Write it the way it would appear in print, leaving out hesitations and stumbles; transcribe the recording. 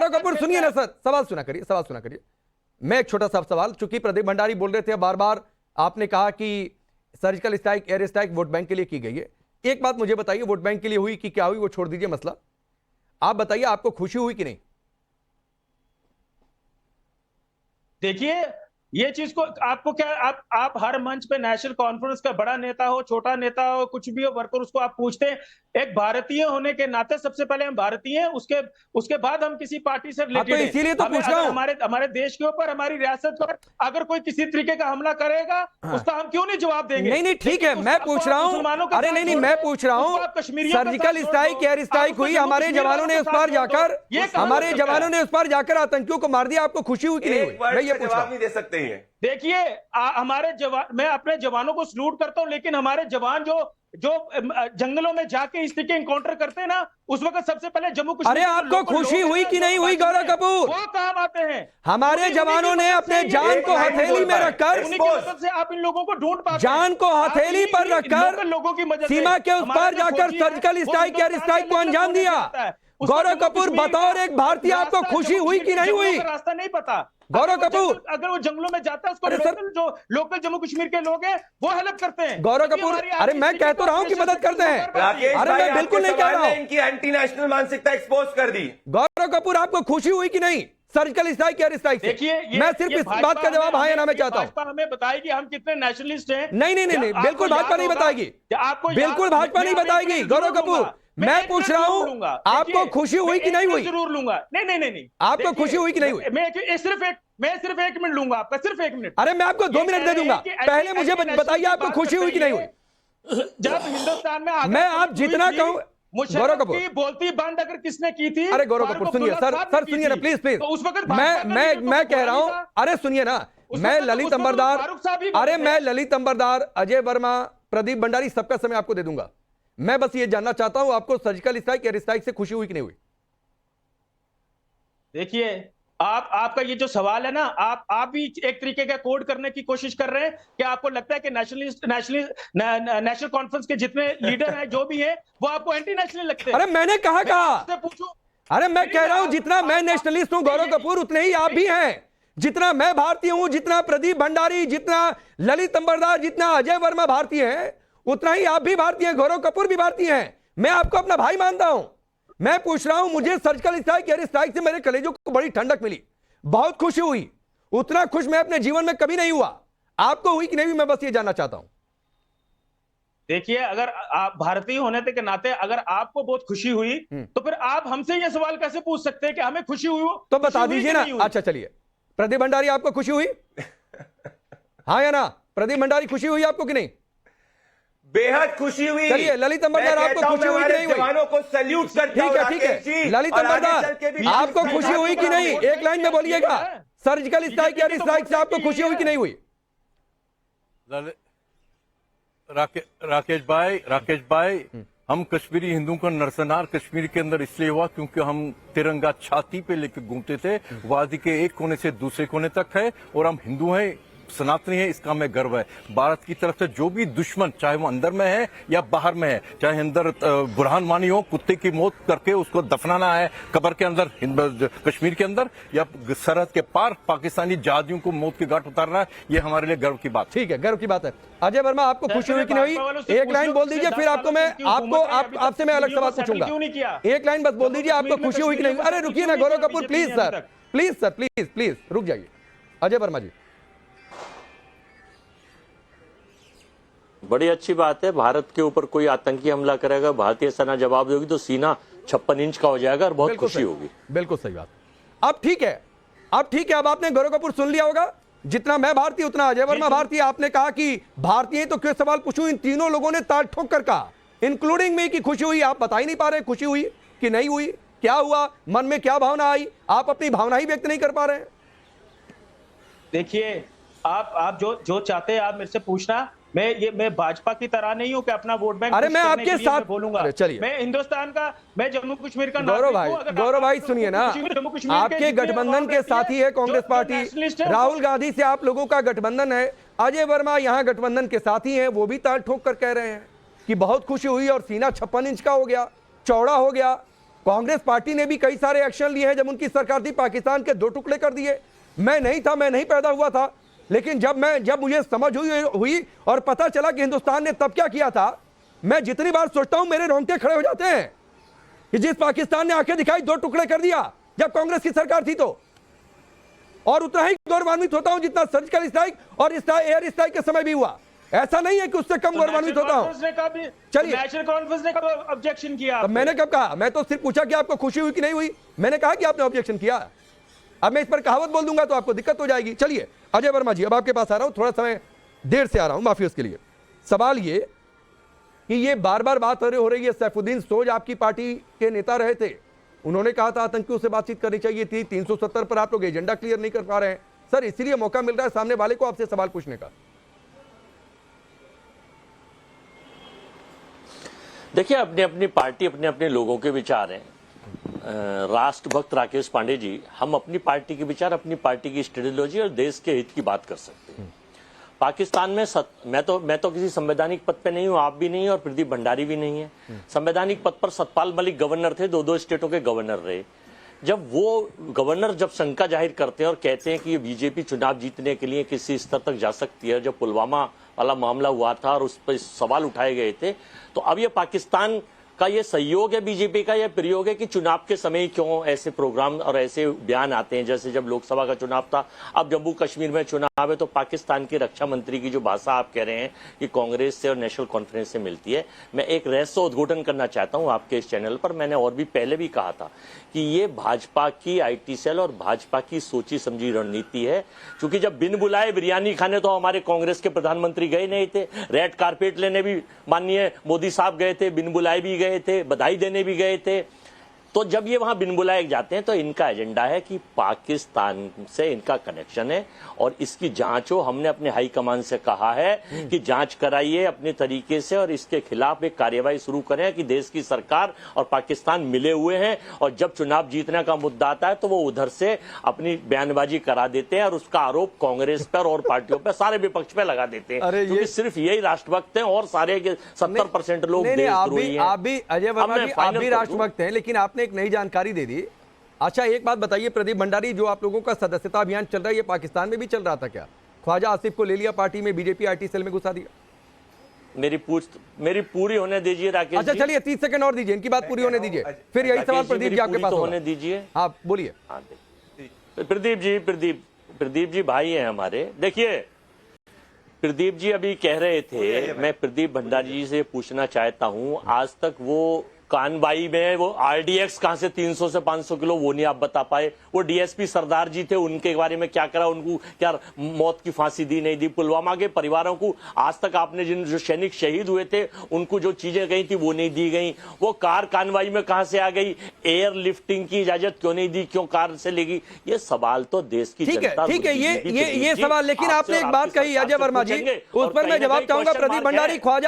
गौरव कपूर सुनिए ना सर, सवाल सुना करिए, सवाल सुना करिए। मैं एक छोटा सा सवाल, चूंकि प्रदीप भंडारी बोल रहे थे बार बार, आपने कहा कि surgical strike, air strike vote bank के लिए की गई है। एक बात मुझे बताइए, वोट बैंक के लिए हुई कि क्या हुई, वो छोड़ दीजिए मसला, आप बताइए आपको खुशी हुई कि नहीं? देखिए, ये चीज को आपको क्या, आप हर मंच पे नेशनल कॉन्फ्रेंस का बड़ा नेता हो, छोटा नेता हो, कुछ भी हो, वर्कर, उसको आप पूछते हैं। एक भारतीय होने के नाते सबसे पहले हम भारतीय हैं, उसके बाद हम किसी पार्टी से रिलेटेड तो इसीलिए तो पूछ रहा हूं, हमारे देश के ऊपर, हमारी रियासत पर अगर कोई किसी तरीके का हमला करेगा, उसका हम क्यों नहीं जवाब देंगे? नहीं ठीक है, मैं पूछ रहा हूं, अरे नहीं मैं पूछ रहा हूं, सर्जिकल स्ट्राइक, एयर स्ट्राइक हुई, हमारे जवानों ने उस पर जाकर, हमारे जवानों ने उस पर जाकर आतंकियों को मार दिया, आपको खुशी हुई कि नहीं हुई? मैं ये पूछ रहा हूं। नहीं दे सकते हैं। देखिए, हमारे जवान, मैं अपने जवानों को सलूट करता हूं, लेकिन हमारे जवान जो जंगलों में जाके इस तरीके इनकाउंटर करते हैं ना, उस वक्त सबसे पहले जम्मू कश्मीर। अरे आपको खुशी हुई कि नहीं हुई गौरव कपूर? वो काम आते हैं, हमारे जवानों ने अपने जान को हथेली में रखकर, उन्हीं की मदद से आप इन लोगों को ढूंढ पाते हैं। जान को हथेली पर रखकर लोगों की मदद, सीमा के उस पार जाकर सर्जिकल स्ट्राइक, एयर स्ट्राइक को अंजाम दिया। गौरव कपूर, बतौर एक भारतीय आपको खुशी हुई कि नहीं हुई? रास्ता नहीं पता गौरव कपूर, अगर वो जंगलों में जाता है, उसको लोकल जम्मू कश्मीर के लोग हैं वो हेल्प करते हैं। गौरव कपूर, अरे मैं कह तो रहा हूं कि मदद करते हैं, अरे मैं बिल्कुल नहीं कह रहा हूं। इनकी एंटी नेशनल मानसिकता एक्सपोज कर दी। गौरव कपूर, आपको खुशी हुई कि नहीं सर्जिकल स्ट्राइक, एयर स्ट्राइक से? देखिए, मैं सिर्फ इस बात का जवाब हाँ या ना में चाहता हूं। भाजपा हमें बताएगी हम कितने नेशनलिस्ट हैं। नहीं, बिल्कुल भाजपा नहीं बताएगी, बिल्कुल भाजपा नहीं बताएगी। गौरव कपूर, मैं पूछ रहा हूं, आपको खुशी हुई कि नहीं हुई? जरूर लूंगा। नहीं, आपको खुशी हुई कि नहीं हुई? मैं सिर्फ एक मिनट लूंगा आपका, सिर्फ 1 मिनट। अरे मैं आपको 2 मिनट दे दूंगा, पहले मुझे बताइए आपको खुशी हुई कि नहीं हुई? जब हिंदुस्तान में मैं आप जितना कहूं, गौरव कपूर की बोलती बंद अगर किसने की थी। अरे गौरव कपूर सुनिए, सर सुनिए ना प्लीज, तो उस वक्त मैं कह रहा हूं, अरे सुनिए ना, मैं ललित अंबरदार, अरे मैं ललित अंबरदार, अजय वर्मा, प्रदीप भंडारी, सबका समय आपको दे दूंगा। मैं बस ये जानना चाहता हूं, आपको सर्जिकल स्ट्राइक, एयर स्ट्राइक से खुशी हुई कि नहीं हुई? देखिए, आपका ये जो सवाल है ना, आप भी एक तरीके का कोड करने की कोशिश कर रहे हैं कि आपको लगता है कि नेशनल कॉन्फ्रेंस के जितने लीडर हैं, जो भी हैं, वो आपको एंटी नेशनल लगते हैं। अरे मैंने कहा पूछो, अरे मैं कह रहा हूं जितना मैं नेशनलिस्ट हूं गौरव कपूर, उतने ही आप भी हैं। जितना मैं भारतीय हूं, जितना प्रदीप भंडारी, जितना ललित अंबरदार, जितना अजय वर्मा भारतीय हैं, उतना ही आप भी भारतीय हैं, गौरव कपूर भी भारतीय हैं। मैं आपको अपना भाई मानता हूं। मैं पूछ रहा हूं, मुझे सर्जिकल स्ट्राइक, एयर स्ट्राइक से मेरे कलेजों को बड़ी ठंडक मिली, बहुत खुशी हुई। उतना खुश मैं अपने जीवन में कभी नहीं हुआ। आपको हुई कि नहीं हुई, मैं बस ये जानना चाहता हूं। देखिए, अगर आप भारतीय होने के नाते अगर आपको बहुत खुशी हुई, तो फिर आप हमसे ये सवाल कैसे पूछ सकते हैं कि हमें खुशी हुई हो? तो बता दीजिए ना। अच्छा चलिए, प्रदीप भंडारी, आपको खुशी हुई? हाँ या ना? प्रदीप भंडारी, खुशी हुई आपको कि नहीं? बेहद खुशी हुई। चलिए, ललित अंबरदार, आपको खुशी हुई कि नहीं हुई? जवानों को सैल्यूट करता हूं। ठीक है, ललित अंबरदार, आपको खुशी हुई कि नहीं? एक लाइन में बोलिएगा, सर्जिकल स्ट्राइक, एयर स्ट्राइक से आपको खुशी हुई कि नहीं हुई? राकेश भाई, हम कश्मीरी हिंदुओं का नरसंहार कश्मीर के अंदर इसलिए हुआ क्योंकि हम तिरंगा छाती पे लेकर घूमते थे। वादी के एक कोने से दूसरे कोने तक है, और हम हिंदू हैं, सनातनी है, इसका हमें गर्व है। भारत की तरफ से जो भी दुश्मन, चाहे वो अंदर में है या बाहर में है, चाहे अंदर बुरहान वानी हो, कुत्ते की मौत करके उसको दफनाना है कब्र के अंदर कश्मीर के अंदर, या सरहद के पार पाकिस्तानी जहादियों को मौत के घाट उतारना है, ये हमारे लिए गर्व की बात। ठीक है, गर्व की बात है। अजय वर्मा, आपको खुशी हुई कि नहीं हुई? एक लाइन बोल दीजिए, फिर आपसे मैं अलग सवाल पूछूंगा। एक लाइन बस बोल दीजिए, आपको खुशी हुई कि नहीं? अरे रुकिए ना गौरव कपूर, प्लीज सर, प्लीज रुक जाइए। अजय वर्मा जी, बड़ी अच्छी बात है। भारत के ऊपर कोई आतंकी हमला करेगा, भारतीय सेना जवाब देगी तो सीना 56 इंच का हो जाएगा और बहुत खुशी होगी। बिल्कुल सही बात। अब ठीक है, अब आपने गौरव कपूर सुन लिया होगा। जितना मैं भारतीय, उतना अजय वर्मा भारतीय। आपने कहा कि भारतीय, तो क्यों सवाल पूछूं? इन तीनों लोगों ने ताल ठोक कर कहा, इंक्लूडिंग में, कि खुशी हुई। आप बता ही नहीं पा रहे खुशी हुई कि नहीं हुई, क्या हुआ, मन में क्या भावना आई? आप अपनी भावना ही व्यक्त नहीं कर पा रहे हैं। देखिए, आप जो चाहते हैं आप मेरे से पूछना। मैं भाजपा की तरह नहीं हूं कि अपना वोट बैंक, अरे मैं आपके साथ बोलूंगा। चलिए, मैं हिंदुस्तान का, मैं जम्मू कश्मीर का गौरव भाई सुनिए ना, आपके गठबंधन के साथी है कांग्रेस पार्टी, राहुल गांधी से आप लोगों का गठबंधन है। अजय वर्मा यहाँ गठबंधन के साथी हैं, वो भी ताल ठोक कर कह रहे हैं कि बहुत खुशी हुई और सीना 56 इंच का हो गया, चौड़ा हो गया। कांग्रेस पार्टी ने भी कई सारे एक्शन लिए हैं जब उनकी सरकार थी, पाकिस्तान के 2 टुकड़े कर दिए। मैं नहीं था, मैं नहीं पैदा हुआ था, लेकिन जब मुझे समझ हुई और पता चला कि हिंदुस्तान ने तब क्या किया था, मैं जितनी बार सोचता हूं मेरे रोंगटे खड़े हो जाते हैं कि जिस पाकिस्तान ने आंखें दिखाई 2 टुकड़े कर दिया जब कांग्रेस की सरकार थी, तो और उतना ही गौरवान्वित होता हूं जितना सर्जिकल स्ट्राइक और एयर स्ट्राइक के समय भी हुआ। ऐसा नहीं है कि उससे कम गौरवान्वित होता हूं। चलिए, नेशनल कॉन्फ्रेंस ने कब ऑब्जेक्शन किया? अब मैंने कब कहा? मैं तो सिर्फ पूछा कि आपको खुशी हुई कि नहीं हुई। मैंने कहा कि आपने ऑब्जेक्शन किया। अब मैं इस पर कहावत बोल दूंगा तो आपको दिक्कत हो जाएगी। चलिए अजय वर्मा जी, अब आपके पास आ रहा हूं, थोड़ा समय देर से आ रहा हूं, माफी उसके लिए। सवाल ये कि ये बार बार बात हो रही है, सैफुद्दीन सोज आपकी पार्टी के नेता रहे थे, उन्होंने कहा था आतंकियों से बातचीत करनी चाहिए थी, 370 पर आप लोग एजेंडा क्लियर नहीं कर पा रहे हैं। सर, इसीलिए मौका मिल रहा है सामने वाले को आपसे सवाल पूछने का। देखिए, अपनी अपनी पार्टी, अपने अपने लोगों के विचार हैं। राष्ट्रभक्त राकेश पांडे जी, हम अपनी पार्टी के विचार, अपनी पार्टी की स्ट्रेटेजी और देश के हित की बात कर सकते हैं। पाकिस्तान में मैं तो किसी संवैधानिक पद पे नहीं हूं, आप भी नहीं और प्रदीप भंडारी भी नहीं है। संवैधानिक पद पर सतपाल मलिक गवर्नर थे, 2 स्टेटों के गवर्नर रहे। जब वो गवर्नर जब शंका जाहिर करते हैं और कहते हैं कि ये बीजेपी चुनाव जीतने के लिए किसी स्तर तक जा सकती है, जब पुलवामा वाला मामला हुआ था और उस पर सवाल उठाए गए थे, तो अब ये पाकिस्तान का ये सहयोग है बीजेपी का, यह प्रयोग है कि चुनाव के समय क्यों ऐसे प्रोग्राम और ऐसे बयान आते हैं। जैसे जब लोकसभा का चुनाव था, अब जम्मू कश्मीर में चुनाव है, तो पाकिस्तान के रक्षा मंत्री की जो भाषा आप कह रहे हैं कि कांग्रेस से और नेशनल कॉन्फ्रेंस से मिलती है, मैं एक रहस्य उद्घाटन करना चाहता हूं आपके इस चैनल पर। मैंने और भी पहले भी कहा था कि ये भाजपा की IT सेल और भाजपा की सोची समझी रणनीति है। क्योंकि जब बिन बुलाए बिरयानी खाने तो हमारे कांग्रेस के प्रधानमंत्री गए नहीं थे, रेड कारपेट लेने भी माननीय मोदी साहब गए थे, बिन बुलाए भी गए थे, बधाई देने भी गए थे। तो जब ये वहां बिन बुलाए जाते हैं तो इनका एजेंडा है कि पाकिस्तान से इनका कनेक्शन है और इसकी जांच हो। हमने अपने हाईकमान से कहा है कि जांच कराइए अपने तरीके से और इसके खिलाफ एक कार्यवाही शुरू करें कि देश की सरकार और पाकिस्तान मिले हुए हैं, और जब चुनाव जीतने का मुद्दा आता है तो वो उधर से अपनी बयानबाजी करा देते हैं और उसका आरोप कांग्रेस पर और पार्टियों पर, सारे विपक्ष पे लगा देते हैं। क्योंकि सिर्फ यही राष्ट्रभक्त हैं और सारे 70% लोग देशद्रोही हैं। आप भी अजय वर्मा जी, आप भी राष्ट्रभक्त हैं, लेकिन आपने एक नई जानकारी दे दी। अच्छा, एक बात बताइए प्रदीप भंडारी, जो आप लोगों का सदस्यता अभियान चल रहा है, ये पाकिस्तान में भी चल रहा था क्या? ख्वाजा आसिफ को ले लिया पार्टी में, बीजेपी IT सेल में घुसा दिया। मेरी पूरी होने दीजिए राकेश। अच्छा चलिए 30 सेकंड और दीजिए, इनकी बात पूरी होने दीजिए, फिर यही सवाल प्रदीप जी आपके पास होने दीजिए। आप बोलिए। प्रदीप जी भाई हैं हमारे। देखिए, प्रदीप जी अभी कह रहे थे, मैं प्रदीप भंडारी जी से पूछना चाहता हूं, आज तक वो कानबाई में वो RDX कहां से 300 से 500 किलो, वो नहीं आप बता पाए। वो DSP सरदार जी थे, उनके बारे में क्या करा, उनको क्या मौत की फांसी दी नहीं दी? पुलवामा के परिवारों को आज तक आपने जो सैनिक शहीद हुए थे उनको जो चीजें गई थी वो नहीं दी गई। वो कार कानवाई में कहां से आ गई? एयर लिफ्टिंग की इजाजत क्यों नहीं दी, क्यों कार से लेगी? ये सवाल तो देश की जनता। ठीक है, ये सवाल, लेकिन आपने एक बात कही अजय वर्मा जी, उस पर मैं जवाब चाहूंगा। प्रदीप भंडारी, ख्वाजा